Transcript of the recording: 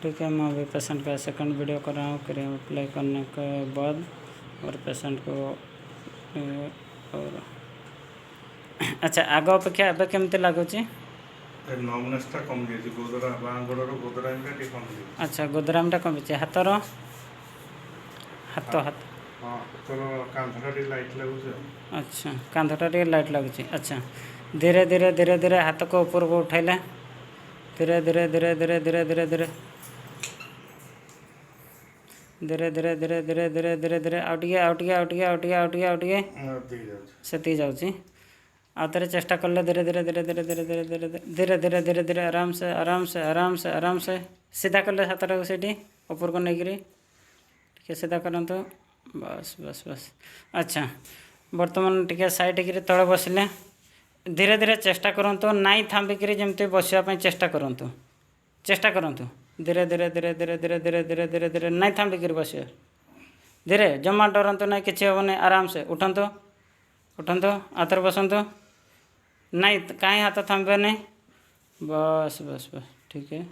ठीक है। मैं अभी पेशेंट का सेकंड वीडियो कर रहा हूँ। क्रीम अप्लाई करने के बाद और पेशेंट को और अच्छा आग अपेक्षा एवं केमती लगुच? नर्वसनेसटा कम जाइए गोदरा बाँ गोड़र गोदरामटा टे कम जाइए। अच्छा गोदरामटा कमी हाथर हाथ हाथ हाँ तोर कांधटा टे लाइट लगुच। अच्छा कांधटा टे लाइट लगुच। अच्छा धीरे धीरे धीरे धीरे हाथ को ऊपर को उठैले धीरे धीरे धीरे धीरे धीरे धीरे धीरे धीरे धीरे धीरे धीरे धीरे धीरे धीरे आउटिए आउटिए आउटिए आउटिए आउटिए आउटिए से जाऊँगी आउ थे चेष्टा कले धीरे धीरे धीरे धीरे धीरे धीरे धीरे धीरे धीरे धीरे धीरे आराम से आराम से आराम से आराम से सीधा कले हाथटा को सीटी ऊपर को लेकरी टे सीधा करतु बस बस बस। अच्छा बर्तमान टे साइड कर तले बसिले धीरे धीरे चेष्टा करूँ नाई थांबिकी जमी बसापी चेष्टा करूँ चेष्टा करूँ धीरे धीरे धीरे धीरे धीरे धीरे धीरे धीरे धीरे नाई थांबिकी बस धीरे जमा डरतु ना कि हेनी आराम से उठतु उठतु हाथ बसतु नहीं कहीं हाथ थांबे नहीं बस बस बस ठीक है।